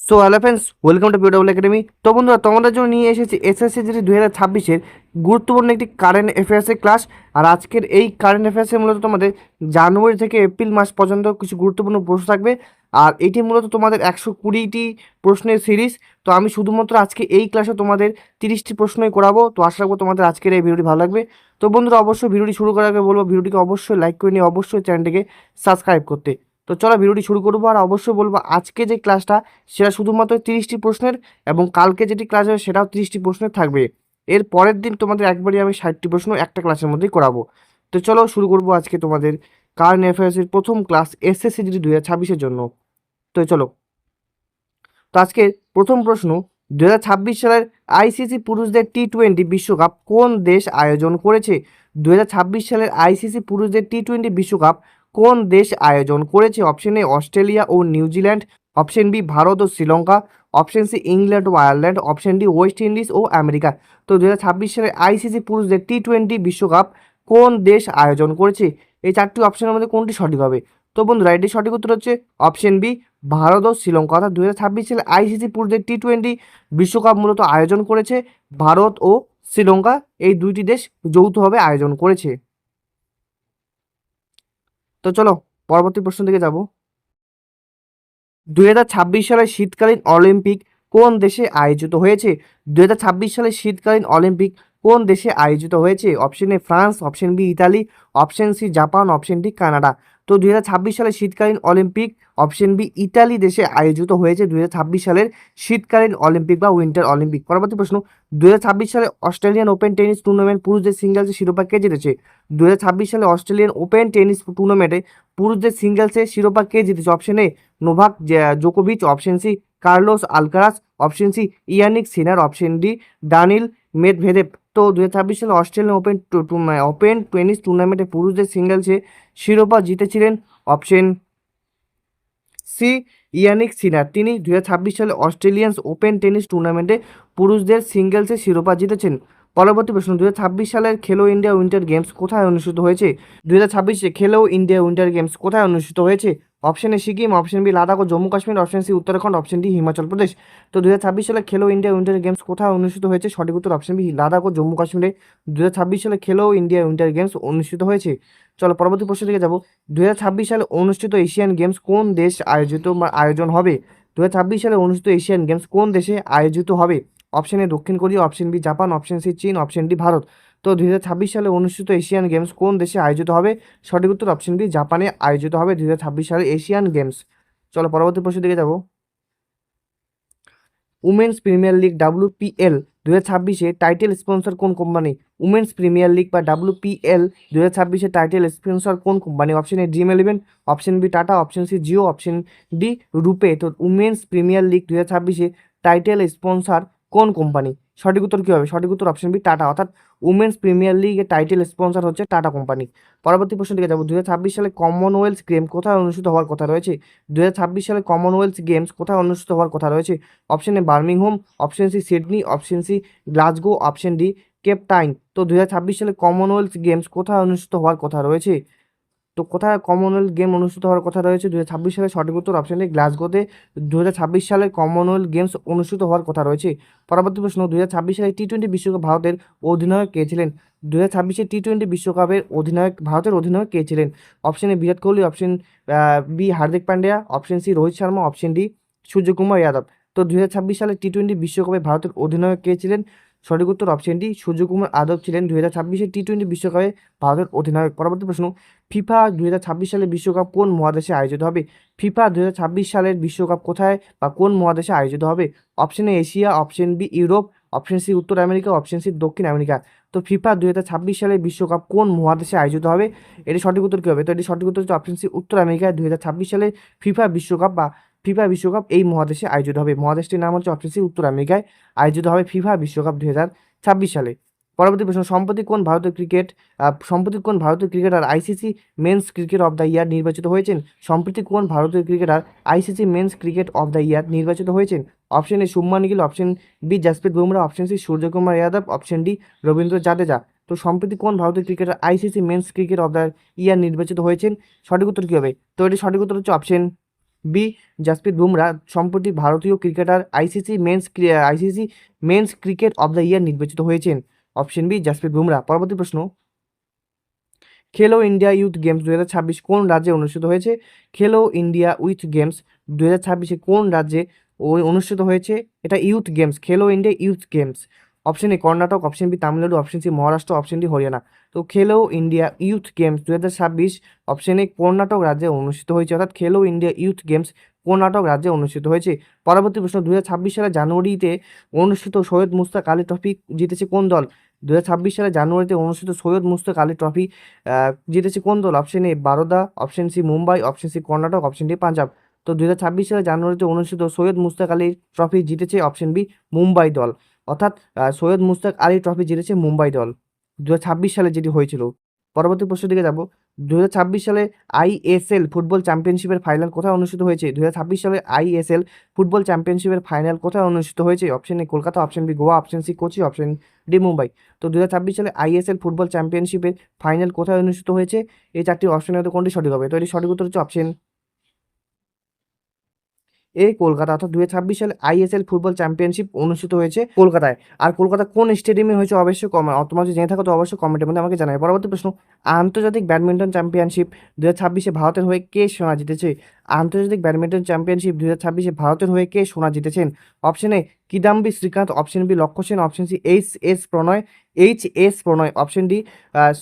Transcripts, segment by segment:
So hello friends, welcome to পিওডাবল academy. তো বন্ধুরা, তোমাদের জন্য নিয়ে এসেছি এসএসসি জিডি 2026-এর গুরুত্বপূর্ণ একটি কারেন্ট অ্যাফেয়ার্সের ক্লাস। আর আজকের এই কারেন্ট অ্যাফেয়ার্সে মূলত তোমাদের জানুয়ারি থেকে এপ্রিল মাস পর্যন্ত কিছু গুরুত্বপূর্ণ প্রশ্ন থাকবে। আর এটি মূলত তোমাদের 120টি প্রশ্নের সিরিজ। তো আমি শুধুমাত্র আজকে এই ক্লাসে তোমাদের 30টি প্রশ্নই করাবো। তো আশা রাখবো তোমাদের আজকের এই ভিডিওটি ভালো লাগবে। তো বন্ধুরা, অবশ্যই ভিডিওটি শুরু করার আগে বলবো ভিডিওটিকে অবশ্যই লাইক করে নিয়ে অবশ্যই চ্যানেলটিকে সাবস্ক্রাইব করতে। তো চলো ভিডিওটি শুরু করবো। আর অবশ্যই বলবো আজকে যে ক্লাসটা সেটা শুধুমাত্র 30টি প্রশ্নের, এবং কালকে যেটি ক্লাস হবে সেটাও 30টি প্রশ্নের থাকবে। এর পরের দিন তোমাদের একবারই আমি 60টি প্রশ্ন একটা ক্লাসের মধ্যেই করাবো। তো চলো শুরু করবো আজকে তোমাদের কারেন্ট অ্যাফেয়ার্সের প্রথম ক্লাস এসএসসি জিডি 2026-এর জন্য। তো চলো, তো আজকে প্রথম প্রশ্ন, 2026 সালের আইসিসি পুরুষদের টি-20 বিশ্বকাপ কোন দেশ আয়োজন করেছে? 2026 সালের আইসিসি পুরুষদের টি-20 বিশ্বকাপ কোন দেশ আয়োজন করেছে? অপশন এ অস্ট্রেলিয়া ও নিউজিল্যান্ড, অপশন বি ভারত ও শ্রীলঙ্কা, অপশন সি ইংল্যান্ড ও Ireland, option D West Indies ও আমেরিকা। তো 2026 সালের আইসিসি পুরুষদের টি-20 বিশ্বকাপ কোন দেশ আয়োজন করেছে? এই চারটি অপশনের মধ্যে কোনটি সঠিক হবে? তো বন্ধুরা, এটি সঠিক উত্তর হচ্ছে অপশন বি ভারত ও শ্রীলঙ্কা। অর্থাৎ 2026 সালে আইসিসি পুরুষদের টি-20 বিশ্বকাপ মূলত আয়োজন করেছে ভারত ও শ্রীলঙ্কা, এই দুইটি দেশ যৌথভাবে আয়োজন করেছে। তো চলো পরবর্তী প্রশ্ন দিকে যাব। 2026 সালের শীতকালীন অলিম্পিক কোন দেশে আয়োজিত হয়েছে? 2026 সালের শীতকালীন অলিম্পিক কোন দেশে আয়োজিত হয়েছে? Option A France, option B Italy, option C Japan, option D Canada. তো 2026 সালের শীতকালীন অলিম্পিক অপশন বি ইতালি দেশে আয়োজিত হয়েছে 2026 সালের শীতকালীন অলিম্পিক বা উইন্টার অলিম্পিক। পরবর্তী প্রশ্ন, 2026 সালে অস্ট্রেলিয়ান ওপেন টেনিস টুর্নামেন্ট পুরুষদের সিঙ্গেলসের শিরোপা কে জিতেছে? 2026 সালে অস্ট্রেলিয়ান ওপেন টেনিস টুর্নামেন্টে পুরুষদের সিঙ্গেলসের শিরোপা কে জিতেছে? অপশন এ নোভাক জোকোভিচ, option C Carlos Alcaraz, option C Jannik Sinner, option D Daniil Medvedev. তো 2026 সালে অস্ট্রেলিয়ান ওপেন টেনিস টুর্নামেন্টে পুরুষদের সিঙ্গেলসে শিরোপা জিতেছিলেন অপশন সি ইয়ানিক সিনার। তিনি 2026 সালে অস্ট্রেলিয়ান ওপেন টেনিস টুর্নামেন্টে পুরুষদের সিঙ্গেলসে শিরোপা জিতেছেন। পরবর্তী প্রশ্ন, 2026 সালের খেলো ইন্ডিয়া উইন্টার গেমস কোথায় অনুষ্ঠিত হয়েছে? 2026 খেলো ইন্ডিয়া উইন্টার গেমস কোথায় অনুষ্ঠিত হয়েছে? Option A Sikkim, option B Ladakh ও Jammu Kashmir, option C Uttarakhand, option D Himachal Pradesh. তো 2026 সালে খেলো ইন্ডিয়া উইন্টার গেমস কোথায় অনুষ্ঠিত হয়েছে? সঠিক উত্তর অপশন বি লাদাখ ও জম্মু কাশ্মীরে 2026 সালে খেলো ইন্ডিয়া উইন্টার গেমস অনুষ্ঠিত হয়েছে। চলো পরবর্তী প্রশ্ন দিকে যাব। 2026 সালে অনুষ্ঠিত এশিয়ান গেমস কোন দেশ আয়োজন হবে? 2026 সালে অনুষ্ঠিত এশিয়ান গেমস কোন দেশে আয়োজিত হবে? অপশন এ দক্ষিণ Korea, option B Japan, option C চীন, অপশন ডি ভারত। তো 2026 সালে অনুষ্ঠিত এশিয়ান গেমস কোন দেশে আয়োজিত হবে? সঠিক উত্তর অপশন বি জাপানে আয়োজিত হবে 2026 সালে এশিয়ান গেমস। চলো পরবর্তী প্রশ্ন দিকে যাব। উমেন্স প্রিমিয়ার লিগ WPL 2026-এ টাইটেল স্পন্সর কোন কোম্পানি? উমেন্স প্রিমিয়ার লিগ বা WPL 2026-এ টাইটেল স্পন্সর কোন company? Option A Dream eleven, option B Tata, option C Jio, option D RuPay. তো উমেন্স প্রিমিয়ার লিগ 2026-এ টাইটেল স্পন্সর কোন কোম্পানি? সঠিক উত্তর কী হবে? সঠিক উত্তর অপশন বি টাটা। অর্থাৎ উমেন্স প্রিমিয়ার লিগের টাইটেল স্পন্সর হচ্ছে টাটা কোম্পানি। পরবর্তী প্রশ্ন দিকে যাবো। 2026 সালে কমনওয়েলথ গেম কোথায় অনুষ্ঠিত হওয়ার কথা রয়েছে? 2026 সালে কমনওয়েলথ গেমস কোথায় অনুষ্ঠিত হওয়ার কথা রয়েছে? Option A Birmingham, option C Sydney, option C Glasgow, option D Cape Town. তো 2026 সালে কমনওয়েলথ গেমস কোথায় অনুষ্ঠিত হওয়ার কথা রয়েছে? তো কোথায় কমনওয়েলথ গেম অনুষ্ঠিত হওয়ার কথা রয়েছে 2026 সালে? সঠিক উত্তর অপশন এ গ্লাসগোতে 2026 সালে কমনওয়েলথ গেমস অনুষ্ঠিত হওয়ার কথা রয়েছে। পরবর্তী প্রশ্ন, 2026 সালে টি-20 বিশ্বকাপ ভারতের অধিনায়ক কে ছিলেন? 2026 টি-20 বিশ্বকাপের ভারতের অধিনায়ক কে ছিলেন? Option A Virat Kohli, option B Hardik Pandya, option C Rohit Sharma, option D Suryakumar Yadav. তো 2026 সালে টি-20 বিশ্বকাপে ভারতের অধিনায়ক কে ছিলেন? সঠিক উত্তর অপশন ডি সূর্যকুমার যাদব ছিলেন 2026 টি-20 বিশ্বকাপে ভারতের অধিনায়ক। পরবর্তী প্রশ্ন, ফিফা 2026 সালের বিশ্বকাপ কোন মহাদেশে আয়োজিত হবে? ফিফা 2026 সালের বিশ্বকাপ কোথায় বা কোন মহাদেশে আয়োজিত হবে? Option A Asia, option B Europe, option C উত্তর আমেরিকা, অপশন সি দক্ষিণ আমেরিকা। তো ফিফা 2026 সালের বিশ্বকাপ কোন মহাদেশে আয়োজিত হবে? এটি সঠিক উত্তর কী হবে? তো এটি সঠিক উত্তর হচ্ছে অপশন সি উত্তর আমেরিকায় 2026 সালে ফিফা বিশ্বকাপ এই মহাদেশে আয়োজিত হবে। মহাদেশটির নাম হচ্ছে অপশন সি উত্তর আমেরিকায় আয়োজিত হবে ফিফা বিশ্বকাপ 2026 সালে। পরবর্তী প্রশ্ন, সম্প্রতি কোন ভারতীয় cricketer ICC men's cricket of the year নির্বাচিত হয়েছেন? সম্প্রতি কোন ভারতীয় cricketer ICC men's cricket of the year নির্বাচিত হয়েছেন? Option A Shubman Gill, option B Jasprit Bumrah, option C Suryakumar Yadav, option D Ravindra Jadeja. তো সম্প্রতি কোন ভারতীয় cricketer ICC men's cricket of the year নির্বাচিত হয়েছেন? সঠিক উত্তর কী হবে? তো এটি সঠিক উত্তর হচ্ছে অপশন বি জাসপ্রীত বুমরা সম্প্রতি ভারতীয় cricketer ICC men's cricket of the year নির্বাচিত হয়েছেন। Option B Jasprit Bumrah. পরবর্তী প্রশ্ন, খেলো ইন্ডিয়া ইউথ গেমস 2026 কোন রাজ্যে অনুষ্ঠিত হয়েছে? খেলো ইন্ডিয়া উইথ গেমস 2026 কোন রাজ্যে অনুষ্ঠিত হয়েছে? এটা youth games, Khelo India youth games. Option A Karnataka, option B Tamil Nadu, option C Maharashtra, option D Haryana. তো Khelo India youth games 2026 option A Karnataka রাজ্যে অনুষ্ঠিত হয়েছে, অর্থাৎ খেলো ইন্ডিয়া ইউথ গেমস কর্ণাটক রাজ্যে অনুষ্ঠিত হয়েছে। পরবর্তী প্রশ্ন, 2026 সালে জানুয়ারিতে অনুষ্ঠিত সৈয়দ মুস্তাক আলী ট্রফি জিতেছে কোন দল? 2026 সালে জানুয়ারিতে অনুষ্ঠিত সৈয়দ মুস্তাক আলী ট্রফি জিতেছে কোন দল? Option A Baroda, option C Mumbai, option C Karnataka, option D Punjab. তো 2026 সালে জানুয়ারিতে অনুষ্ঠিত সৈয়দ মুস্তাক আলী ট্রফি জিতেছে অপশন বি মুম্বাই দল, অর্থাৎ সৈয়দ মুস্তাক আলী ট্রফি জিতেছে মুম্বাই দল 2026 সালে যেটি হয়েছিল। পরবর্তী প্রশ্নের দিকে যাব, 2026 সালে আইএসএল ফুটবল চ্যাম্পিয়নশিপের ফাইনাল কোথায় অনুষ্ঠিত হয়েছে? 2026 সালে আইএসএল ফুটবল চ্যাম্পিয়নশিপের ফাইনাল কোথায় অনুষ্ঠিত হয়েছে? Option A Kolkata, option B Goa, option C Kochi, option D Mumbai. তো 2026 সালে আইএসএল ফুটবল চ্যাম্পিয়নশিপের ফাইনাল কোথায় অনুষ্ঠিত হয়েছে? এই চারটি অপশনের মধ্যে কোনটি সঠিক হবে? তো এটি সঠিক উত্তর হচ্ছে অপশন এ কলকাতা, অর্থাৎ 2026 সালে আইএসএল ফুটবল চ্যাম্পিয়নশিপ অনুষ্ঠিত হয়েছে কলকাতায়। আর কলকাতা কোন স্টেডিয়ামে হয়েছে অবশ্যই তোমার যদি জেনে থাকো তো অবশ্যই কমেন্টের মধ্যে আমাকে জানাবে। পরবর্তী প্রশ্ন, আন্তর্জাতিক ব্যাডমিন্টন চ্যাম্পিয়নশিপ 2026 ভারতের হয়ে কে সোনা জিতেছে? আন্তর্জাতিক ব্যাডমিন্টন চ্যাম্পিয়নশিপ 2026 ভারতের হয়ে কে সোনা জিতেছেন? Option A Kidambi Srikanth, option B Lakshya Sen, option C H S Prannoy, option D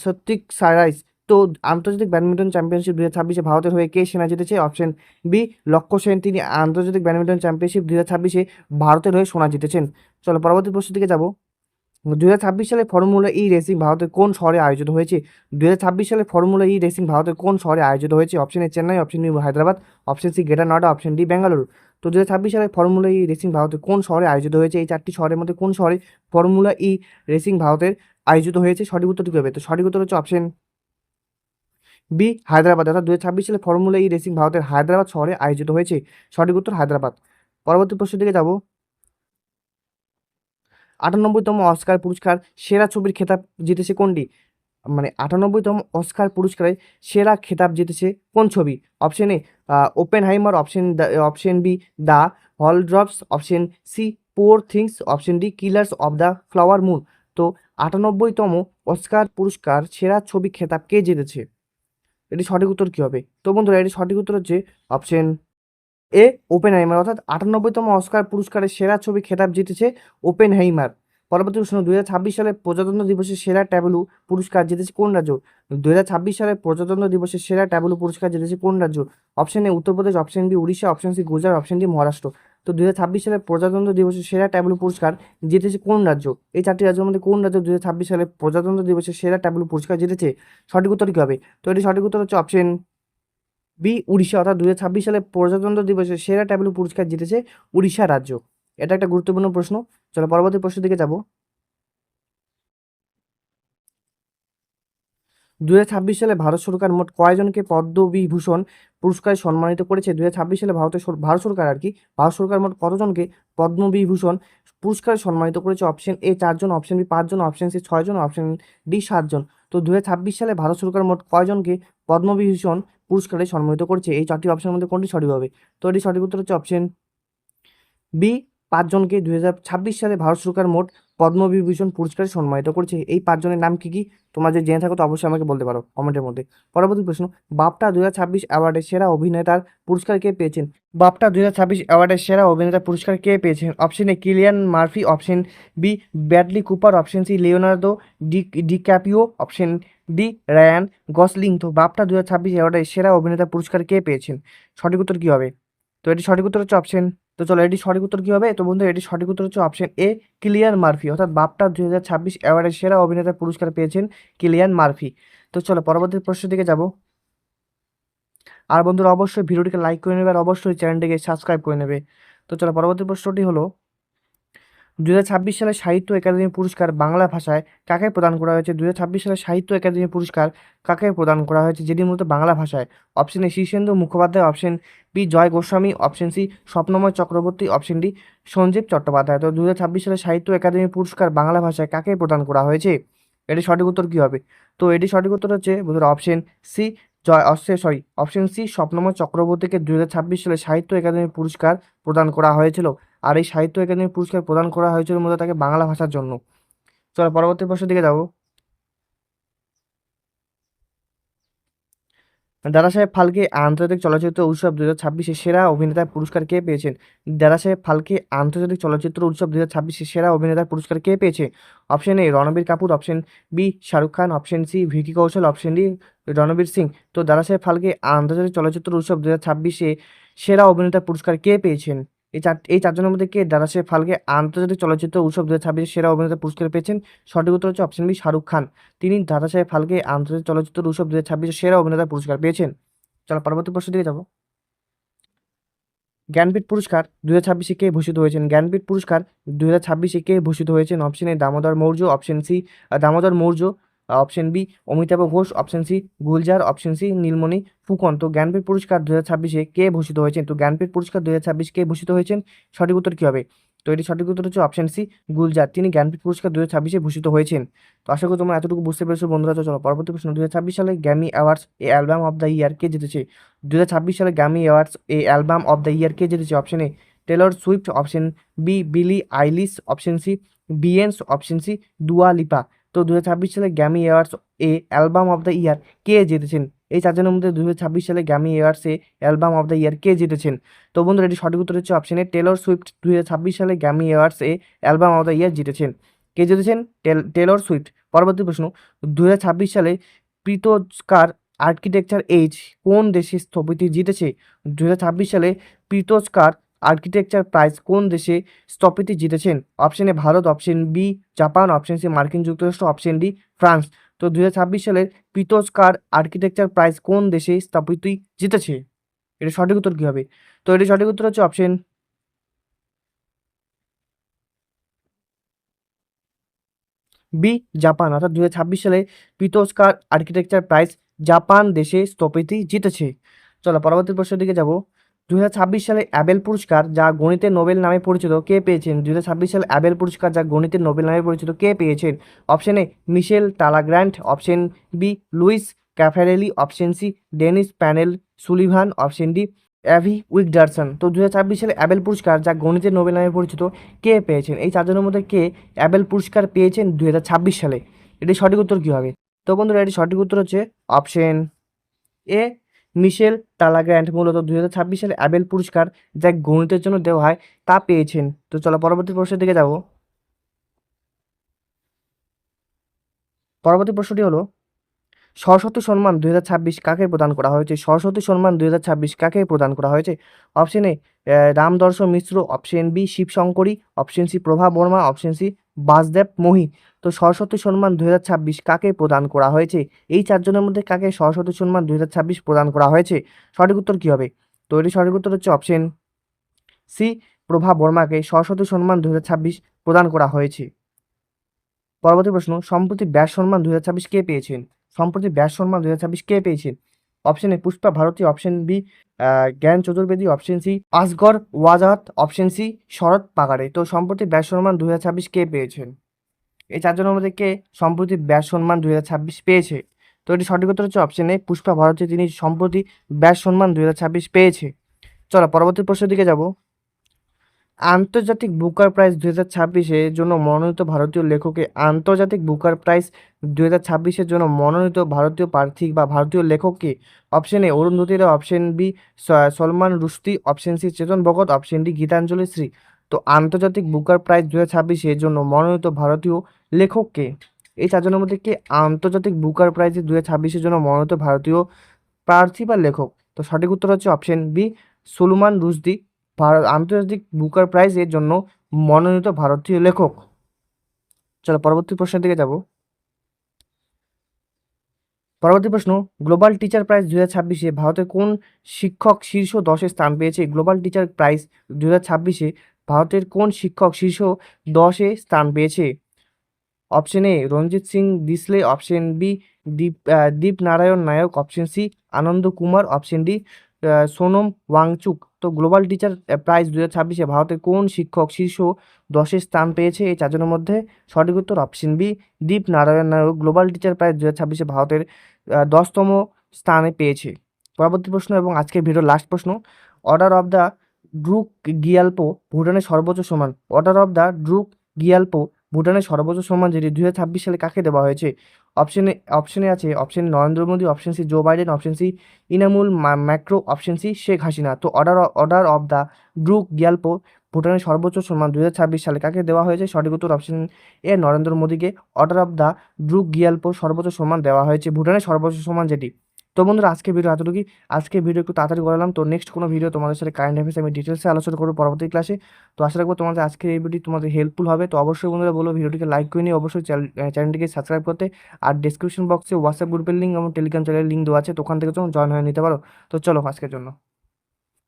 Satwik Sairaj. তো আন্তর্জাতিক ব্যাডমিন্টন চ্যাম্পিয়নশিপ 2026 ভারতের হয়ে কে সোনা জিতেছে? অপশন বি লক্ষ্য সেন, তিনি আন্তর্জাতিক ব্যাডমিন্টন চ্যাম্পিয়নশিপ 2026 ভারতের হয়ে সোনা জিতেছেন। চলো পরবর্তী প্রশ্নের দিকে যাব, 2026 সালে ফর্মুলা ই রেসিং ভারতের কোন শহরে আয়োজিত হয়েছে? 2026 সালে ফর্মুলা ই রেসিং ভারতের কোন শহরে আয়োজিত হয়েছে? Option A Chennai, option B Hyderabad, option C greater Noida, option D Bengaluru. তো 2026 সালে ফর্মুলা ই রেসিং ভারতের কোন শহরে আয়োজিত হয়েছে? এই চারটি শহরের মধ্যে কোন শহরে ফর্মুলা ই রেসিং ভারতের আয়োজিত হয়েছে? সঠিক উত্তরটি কী হবে? তো সঠিক উত্তর হচ্ছে অপশন বি হায়দ্রাবাদ, অর্থাৎ 2026 সালে ফর্মুলা ই রেসিং ভারতের হায়দ্রাবাদ শহরে আয়োজিত হয়েছে। সঠিক উত্তর হায়দ্রাবাদ। পরবর্তী প্রশ্নের দিকে যাব, 98তম অস্কার পুরস্কার সেরা ছবির খেতাব জিতেছে কোনটি? মানে 98তম অস্কার পুরস্কারে সেরা খেতাব জিতেছে কোন ছবি? Option A Oppenheimer, option B the Holdovers, option C Poor Things, option D Killers of the Flower Moon. তো 98তম অস্কার পুরস্কার সেরা ছবি খেতাব কে জিতেছে? এটি সঠিক উত্তর কী হবে? তো বন্ধুরা এটি সঠিক উত্তর হচ্ছে অপশন এ ওপেনহাইমার, অর্থাৎ 98তম অস্কার পুরস্কারের সেরা ছবি খেতাব জিতেছে ওপেনহাইমার। পরবর্তী প্রশ্ন, 2026 সালে প্রজাতন্ত্র দিবসের সেরা ট্যাবলু পুরস্কার জিতেছে কোন রাজ্য? 2026 সালে প্রজাতন্ত্র দিবসের সেরা ট্যাবলু পুরস্কার জিতেছে কোন রাজ্য? Option A Uttar Pradesh, option B Orissa, option C Gujarat, option D Maharashtra. তো 2026 সালে প্রজাতন্ত্র দিবসের সেরা ট্যাবলু পুরস্কার জিতেছে কোন রাজ্য? এই চারটি রাজ্যের মধ্যে কোন রাজ্য 2026 সালে প্রজাতন্ত্র দিবসের সেরা ট্যাবলু পুরস্কার জিতেছে? সঠিক উত্তর কী হবে? তো এটি সঠিক উত্তর হচ্ছে অপশন বি উড়িষ্যা, অর্থাৎ 2026 সালে প্রজাতন্ত্র দিবসে সেরা ট্যাবলু পুরস্কার জিতেছে উড়িষ্যা রাজ্য। এটা একটা গুরুত্বপূর্ণ প্রশ্ন। চলো পরবর্তী প্রশ্নের দিকে যাব, 2026 সালে ভারত সরকার মোট কয়জনকে পদ্মবিভূষণ পুরস্কারে সম্মানিত করেছে? 2026 সালে ভারত সরকার ভারত সরকার মোট কতজনকে পদ্মবিভূষণ পুরস্কারে সম্মানিত করেছে? অপশন এ 4 জন, অপশন বি 5 জন, অপশন সি 6 জন, অপশন ডি 7 জন। তো 2026 সালে ভারত সরকার মোট কয়জনকে পদ্মবিভূষণ পুরস্কারে সম্মানিত করেছে? এই চারটি অপশনের মধ্যে কোনটি সঠিক হবে? তো এটি সঠিক উত্তর হচ্ছে অপশন বি 5 জনকে 2026 সালে ভারত সরকার মোট পদ্মবিভূষণ পুরস্কারে সম্মানিত করেছে। এই 5 জনের নাম কি কি? তোমরা যদি জেনে থাকো তো অবশ্যই আমাকে বলতে পারো কমেন্টের মধ্যে। পরবর্তী প্রশ্ন, বাফটা 2026 অ্যাওয়ার্ডে সেরা অভিনেতার পুরস্কার কে পেয়েছেন? বাফটা 2026 অ্যাওয়ার্ডের সেরা অভিনেতার পুরস্কার কে পেয়েছেন? Option A Cillian Murphy, option B Bradley Cooper, option C Leonardo DiCaprio, option D Ryan Gosling. তো বাফটা 2026 অ্যাওয়ার্ডের সেরা অভিনেতার পুরস্কার কে পেয়েছেন? সঠিক উত্তর কী হবে? তো এটি সঠিক উত্তর হচ্ছে অপশন, তো চলো এটি সঠিক উত্তর কী হবে? তো বন্ধু এটি সঠিক উত্তর হচ্ছে অপশন এ কিলিয়ান মার্ফি, অর্থাৎ বাফটা 2026 অ্যাওয়ার্ডের সেরা অভিনেতার পুরস্কার পেয়েছেন কিলিয়ান মার্ফি। তো চলো পরবর্তী প্রশ্নের দিকে যাব। আর বন্ধুরা অবশ্যই ভিডিওটিকে লাইক করে নেবে আর অবশ্যই চ্যানেলটিকে সাবস্ক্রাইব করে নেবে। তো চলো পরবর্তী প্রশ্নটি হলো, 2026 সালে সাহিত্য একাডেমি পুরস্কার বাংলা ভাষায় কাকে প্রদান করা হয়েছে? 2026 সালে সাহিত্য একাডেমি পুরস্কার কাকে প্রদান করা হয়েছে যেটি মূলত বাংলা ভাষায়? Option A Shirshendu Mukhopadhyay, option B Joy Goswami, option C Swapnamoy Chakraborty, option D Sanjib Chattopadhyay. তো 2026 সালে সাহিত্য একাডেমি পুরস্কার বাংলা ভাষায় কাকে প্রদান করা হয়েছে? এটি সঠিক উত্তর কী হবে? তো এটি সঠিক উত্তর হচ্ছে বন্ধুরা অপশন সি অপশন সি স্বপ্নময় চক্রবর্তীকে 2026 সালে সাহিত্য একাডেমি পুরস্কার প্রদান করা হয়েছিল। আর এই সাহিত্য একাডেমি পুরস্কার প্রদান করা হয়েছিল মূলত তাকে বাংলা ভাষার জন্য। চলো পরবর্তী প্রশ্নের দিকে যাবো। দাদাসাহেব ফালকে আন্তর্জাতিক চলচ্চিত্র উৎসব 2026 সেরা অভিনেতার পুরস্কার কে পেয়েছেন? দাদাসাহেব ফালকে আন্তর্জাতিক চলচ্চিত্র উৎসব 2026 সেরা অভিনেতার পুরস্কার কে পেয়েছে? Option A Ranbir Kapoor, option B Shahrukh Khan, option C Vicky Kaushal, option D Ranbir Singh. তো দাদাসাহেব ফালকে আন্তর্জাতিক চলচ্চিত্র উৎসব 2026 সেরা অভিনেতার পুরস্কার কে পেয়েছেন? এই চারজনের মধ্যে কে দাদাসাহেব ফালকে আন্তর্জাতিক চলচ্চিত্র উৎসব 2026 সেরা অভিনেতার পুরস্কার পেয়েছেন? সঠিক উত্তর হচ্ছে অপশন বি শাহরুখ খান। তিনি দাদাসাহেব ফালকে আন্তর্জাতিক চলচ্চিত্র উৎসব 2026 সেরা অভিনেতার পুরস্কার পেয়েছেন। চলো পরবর্তী প্রশ্ন দিকে যাবো। জ্ঞানপীঠ পুরস্কার 2026 কে ভূষিত হয়েছেন? জ্ঞানপীঠ পুরস্কার 2026 কে ভূষিত হয়েছেন? Option A Damodar Maurya, option C Damodar Maurya, option B Amitabh Ghosh, option C Gulzar, option C Nilmani Phukan. তো জ্ঞানপীঠ পুরস্কার 2026 কে ভূষিত হয়েছেন? তো জ্ঞানপীঠ পুরস্কার 2026 কে ভূষিত হয়েছেন? সঠিক উত্তর কি হবে? তো এটি সঠিক উত্তর হচ্ছে অপশন সি গুলজার। তিনি জ্ঞানপীঠ পুরস্কার 2026 ভূষিত হয়েছেন। তো আশা করি তোমরা এতটুকু বুঝতে পেরেছো বন্ধুরা। তো চলো পরবর্তী প্রশ্ন। 2026 সালে গ্র্যামি অ্যাওয়ার্ডস এ অ্যালবাম অফ দ্য ইয়ার কে জিতেছে? 2026 সালে গ্র্যামি অ্যাওয়ার্ডস এ অ্যালবাম অফ দ্য ইয়ার কে জিতেছে? Option A Taylor Swift, option B Billie Eilish, option C Beyonce, option C Dua Lipa. তো 2026 সালে গ্র্যামি অ্যাওয়ার্ডস এ অ্যালবাম অফ দ্য ইয়ার কে জিতেছেন? এই চারজনের মধ্যে 2026 সালে গ্র্যামি অ্যাওয়ার্ডস এ অ্যালবাম অফ দ্য ইয়ার কে জিতেছেন? তো বন্ধুরা এটি সঠিক উত্তর হচ্ছে অপশন এ টেলর সুইফট 2026 সালে গ্র্যামি অ্যাওয়ার্ডস এ অ্যালবাম অফ দ্য ইয়ার জিতেছেন। কে জিতেছেন? Taylor Swift. পরবর্তী প্রশ্ন। 2026 সালে পিতস্কার আর্কিটেকচার এজ কোন দেশে স্থপতি জিতেছে? 2026 সালে পিতস্কার আর্কিটেকচার প্রাইজ কোন দেশে স্থপতি জিতেছেন? Option A Bharat, option B Japan, option C মার্কিন যুক্তরাষ্ট্র, অপশন ডি ফ্রান্স। তো 2026 সালের পিতস্কার আর্কিটেকচার প্রাইজ কোন দেশে স্থপতি জিতেছে? এটা সঠিক উত্তর কি হবে? তো এটি সঠিক উত্তর হচ্ছে অপশন বি জাপান। অর্থাৎ 2026 সালে পিতস্কার আর্কিটেকচার প্রাইজ জাপান দেশে স্থপতি জিতেছে। চলো পরবর্তী প্রশ্নের দিকে যাব। 2026 সালে অ্যাবেল পুরস্কার যা গণিতের নোবেল নামে পরিচিত কে পেয়েছেন? 2026 সালে অ্যাবেল পুরস্কার যা গণিতের নোবেল নামে পরিচিত কে পেয়েছেন? Option A Michel Talagrand, option B Luis Caffarelli, option C Dennis Parnell Sullivan, option D Avi Wigderson. তো 2026 সালে অ্যাবেল পুরস্কার যা গণিতের নোবেল নামে পরিচিত কে পেয়েছেন? এই চারজনের মধ্যে কে অ্যাবেল পুরস্কার পেয়েছেন 2026 সালে? এটি সঠিক উত্তর কী হবে? তো বন্ধুরা এটি সঠিক উত্তর হচ্ছে অপশন এ মিশেল টালাগ্র্যান্ট। মূলত 2026 সালে অ্যাবেল পুরস্কার যা গণিতের জন্য দেওয়া হয় তা পেয়েছেন। তো চলো পরবর্তী প্রশ্নের দিকে যাব। পরবর্তী প্রশ্নটি হলো সরস্বতী সম্মান 2026 কাকে প্রদান করা হয়েছে? সরস্বতী সম্মান 2026 কাকে প্রদান করা হয়েছে? Option A Ramdarash Mishra, option B Shivshankari, option C Prabha Varma, option C Vasdev Mohi. তো সরস্বতী সম্মান 2026 কাকে প্রদান করা হয়েছে? এই চারজনের মধ্যে কাকে সরস্বতী সম্মান 2026 প্রদান করা হয়েছে? সঠিক উত্তর কী হবে? তো এটি সঠিক উত্তর হচ্ছে অপশন সি প্রভা বর্মাকে সরস্বতী সম্মান 2026 প্রদান করা হয়েছে। পরবর্তী প্রশ্ন। সম্প্রতি ব্যাস সম্মান 2026 কে পেয়েছেন? সম্প্রতি ব্যাস সম্মান 2026 কে পেয়েছেন? Option A Pushpa Bharati, option B Gyan Chaturvedi, option C Asghar Wajahat, option C Sharad Pagare. তো সম্প্রতি ব্যাস সম্মান 2026 কে পেয়েছেন? এই চারজনের মধ্যে কে সম্প্রতি ব্যাস সম্মান 2026 পেয়েছে? তো এটি সঠিক উত্তর হচ্ছে অপশন এ পুষ্পা ভারতী। তিনি সম্প্রতি ব্যাস সম্মান 2026 পেয়েছে। চলো পরবর্তী প্রশ্নের দিকে যাব। আন্তর্জাতিক বুকার প্রাইজ 2026-এর জন্য মনোনীত ভারতীয় লেখকে আন্তর্জাতিক বুকার প্রাইজ 2026-এর জন্য মনোনীত ভারতীয় প্রার্থী বা ভারতীয় লেখককে? Option A Arundhati Roy, option B Salman Rushdie, option C Chetan Bhagat, option D Geetanjali Shree. তো আন্তর্জাতিক বুকার প্রাইজ 2026-এর জন্য মনোনীত ভারতীয় লেখককে? এই চারজনের মধ্যে কে আন্তর্জাতিক বুকার প্রাইজ 2026-এর জন্য মনোনীত ভারতীয় প্রার্থী বা লেখক? তো সঠিক উত্তর হচ্ছে অপশন বি সুলমান রুশদি আন্তর্জাতিক বুকার প্রাইজ এর জন্য মনোনীত ভারতীয় লেখক। চলো পরবর্তী প্রশ্নের দিকে যাব। পরবর্তী প্রশ্ন। গ্লোবাল টিচার প্রাইজ 2026-এ ভারতের কোন শিক্ষক শীর্ষ 10-এ স্থান পেয়েছে? গ্লোবাল টিচার প্রাইজ 2026-এ ভারতের কোন শিক্ষক শীর্ষ 10-এ স্থান পেয়েছে? Option A Ranjit Singh Disale, option B Deep Narayan Nayak, option C Anand Kumar, option D Sonam Wangchuk. তো গ্লোবাল টিচার প্রাইজ 2026-এ ভারতের কোন শিক্ষক শীর্ষ 10-এ স্থান পেয়েছে? এই চারজনের মধ্যে সঠিক উত্তর অপশন বি দীপ নারায়ণ নায়ক গ্লোবাল টিচার প্রাইজ 2026-এ ভারতের 10তম স্থানে পেয়েছে? পরবর্তী প্রশ্ন এবং আজকের ভিডিওর লাস্ট প্রশ্ন, order of the Druk Gyalpo ভুটানের সর্বোচ্চ সম্মান, order of the Druk Gyalpo ভুটানের সর্বোচ্চ সম্মান যেটি 2026 সালে কাকে দেওয়া হয়েছে? অপশনে আছে option Narendra Modi, option C Joe Biden, option C Emmanuel Macron, option C Sheikh Hasina. তো order of the Druk Gyalpo ভুটানের সর্বোচ্চ সম্মান 2026 সালে কাকে দেওয়া হয়েছে? সঠিক উত্তর অপশন এ নরেন্দ্র মোদীকে order of the Druk Gyalpo সর্বোচ্চ সম্মান দেওয়া হয়েছে, ভুটানের সর্বোচ্চ সম্মান যেটি। তো বন্ধুরা আজকে ভিডিও এতটুকুই। আজকে ভিডিও একটু তাড়াতাড়ি করলাম। তো নেক্সট কোনো ভিডিও তোমাদের সাথে কারেন্ট অ্যাফেয়ার্স আমি ডিটেলসে আলোচনা করবো পরবর্তী ক্লাসে। তো আশা রাখবো তোমাদের আজকের এই ভিডিও তোমাদের হেল্পফুল হবে। তো অবশ্যই বন্ধুরা বলো ভিডিওটিকে লাইক করে নিয়ে অবশ্যই চ্যানেলটিকে সাবস্ক্রাইব করতে। আর ডিসক্রিপশন বক্সে হোয়াটসঅ্যাপ গ্রুপের লিঙ্ক এবং টেলিগ্রাম চ্যানেলের লিঙ্ক দেওয়া আছে, তো ওখান থেকে তোমরা জয়েন হয়ে নিতে পারো। তো চলো আজকের জন্য।